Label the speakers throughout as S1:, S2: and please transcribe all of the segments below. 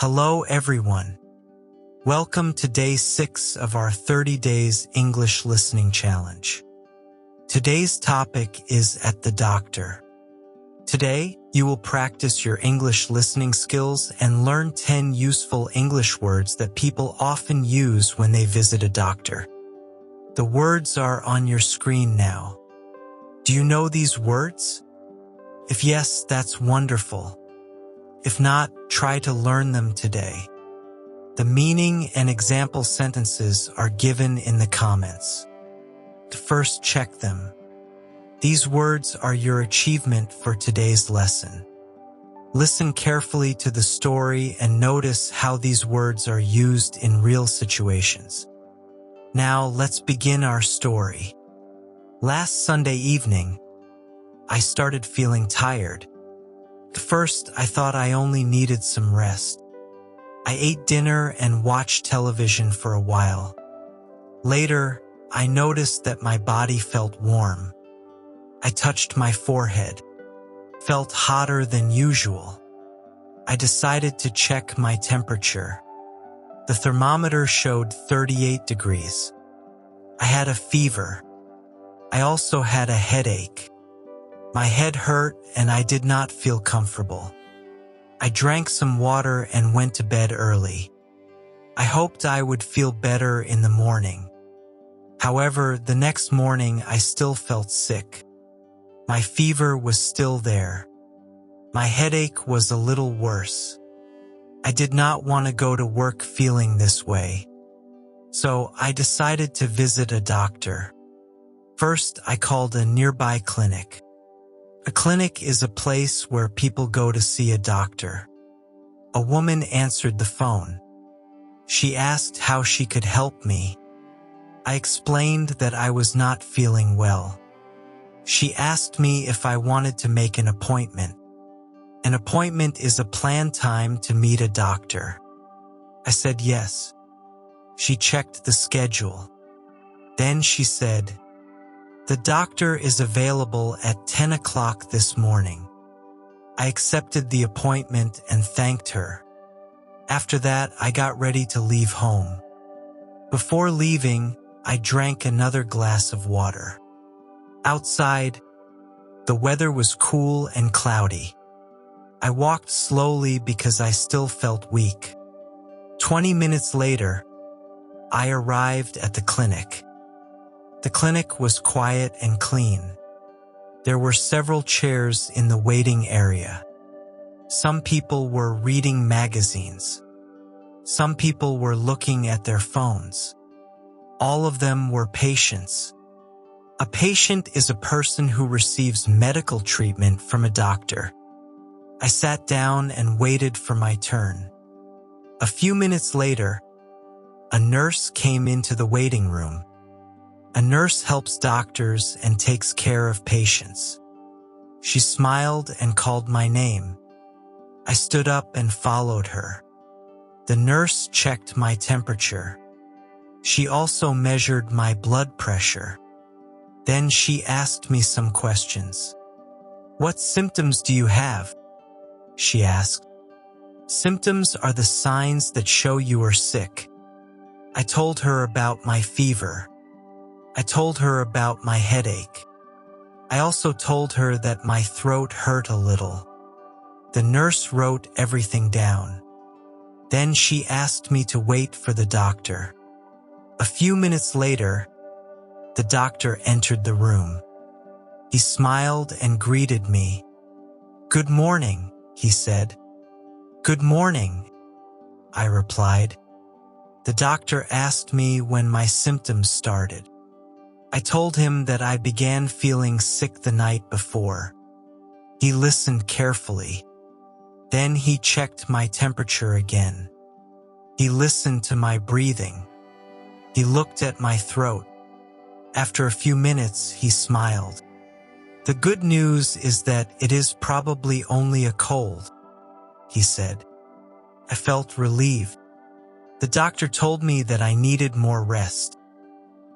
S1: Hello everyone. Welcome to day 6 of our 30 days English listening challenge. Today's topic is at the doctor. Today, you will practice your English listening skills and learn 10 useful English words that people often use when they visit a doctor. The words are on your screen now. Do you know these words? If yes, that's wonderful. If not, try to learn them today. The meaning and example sentences are given in the comments. First, check them. These words are your achievement for today's lesson. Listen carefully to the story and notice how these words are used in real situations. Now, let's begin our story. Last Sunday evening, I started feeling tired. At first, I thought I only needed some rest. I ate dinner and watched television for a while. Later, I noticed that my body felt warm. I touched my forehead. Felt hotter than usual. I decided to check my temperature. The thermometer showed 38 degrees. I had a fever. I also had a headache. My head hurt and I did not feel comfortable. I drank some water and went to bed early. I hoped I would feel better in the morning. However, the next morning I still felt sick. My fever was still there. My headache was a little worse. I did not want to go to work feeling this way. So I decided to visit a doctor. First, I called a nearby clinic. A clinic is a place where people go to see a doctor. A woman answered the phone. She asked how she could help me. I explained that I was not feeling well. She asked me if I wanted to make an appointment. An appointment is a planned time to meet a doctor. I said yes. She checked the schedule. Then she said, "The doctor is available at 10 o'clock this morning." I accepted the appointment and thanked her. After that, I got ready to leave home. Before leaving, I drank another glass of water. Outside, the weather was cool and cloudy. I walked slowly because I still felt weak. 20 minutes later, I arrived at the clinic. The clinic was quiet and clean. There were several chairs in the waiting area. Some people were reading magazines. Some people were looking at their phones. All of them were patients. A patient is a person who receives medical treatment from a doctor. I sat down and waited for my turn. A few minutes later, a nurse came into the waiting room. A nurse helps doctors and takes care of patients. She smiled and called my name. I stood up and followed her. The nurse checked my temperature. She also measured my blood pressure. Then she asked me some questions. "What symptoms do you have?" she asked. "Symptoms are the signs that show you are sick." I told her about my fever. I told her about my headache. I also told her that my throat hurt a little. The nurse wrote everything down. Then she asked me to wait for the doctor. A few minutes later, the doctor entered the room. He smiled and greeted me. "Good morning," he said. "Good morning," I replied. The doctor asked me when my symptoms started. I told him that I began feeling sick the night before. He listened carefully. Then he checked my temperature again. He listened to my breathing. He looked at my throat. After a few minutes, he smiled. "The good news is that it is probably only a cold," he said. I felt relieved. The doctor told me that I needed more rest.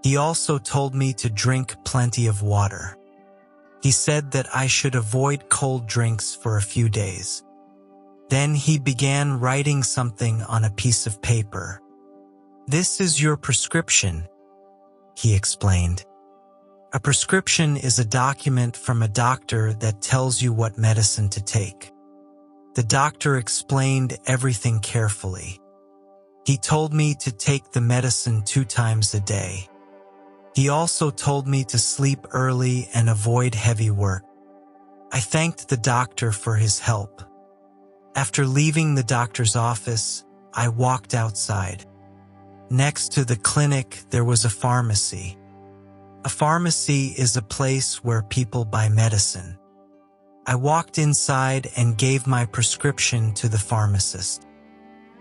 S1: He also told me to drink plenty of water. He said that I should avoid cold drinks for a few days. Then he began writing something on a piece of paper. "This is your prescription," he explained. A prescription is a document from a doctor that tells you what medicine to take. The doctor explained everything carefully. He told me to take the medicine 2 times a day. He also told me to sleep early and avoid heavy work. I thanked the doctor for his help. After leaving the doctor's office, I walked outside. Next to the clinic, there was a pharmacy. A pharmacy is a place where people buy medicine. I walked inside and gave my prescription to the pharmacist.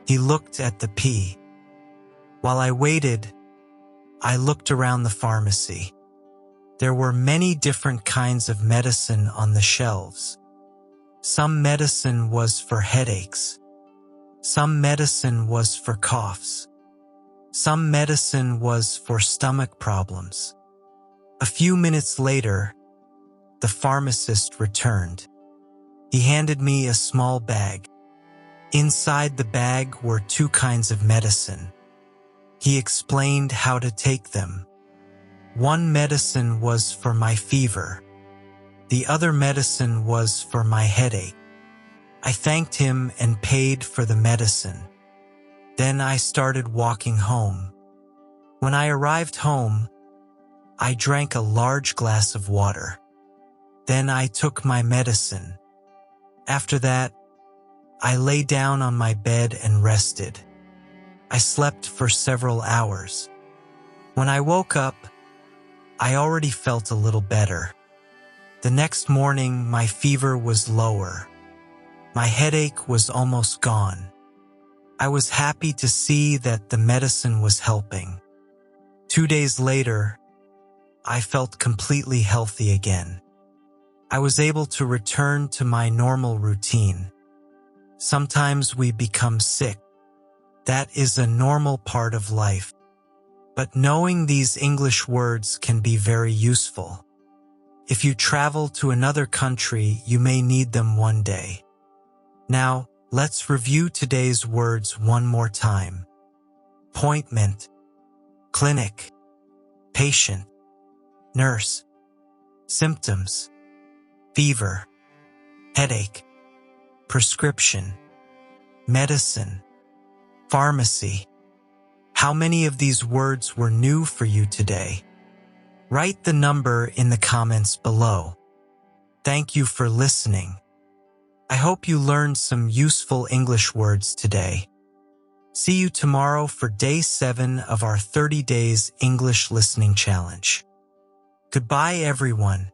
S1: He looked at the P. While I waited, I looked around the pharmacy. There were many different kinds of medicine on the shelves. Some medicine was for headaches. Some medicine was for coughs. Some medicine was for stomach problems. A few minutes later, the pharmacist returned. He handed me a small bag. Inside the bag were 2 kinds of medicine. He explained how to take them. One medicine was for my fever. The other medicine was for my headache. I thanked him and paid for the medicine. Then I started walking home. When I arrived home, I drank a large glass of water. Then I took my medicine. After that, I lay down on my bed and rested. I slept for several hours. When I woke up, I already felt a little better. The next morning, my fever was lower. My headache was almost gone. I was happy to see that the medicine was helping. 2 days later, I felt completely healthy again. I was able to return to my normal routine. Sometimes we become sick. That is a normal part of life. But knowing these English words can be very useful. If you travel to another country, you may need them one day. Now, let's review today's words one more time. Appointment, clinic, patient, nurse, symptoms, fever, headache, prescription, medicine, pharmacy. How many of these words were new for you today? Write the number in the comments below. Thank you for listening. I hope you learned some useful English words today. See you tomorrow for day 7 of our 30 days English listening challenge. Goodbye, everyone.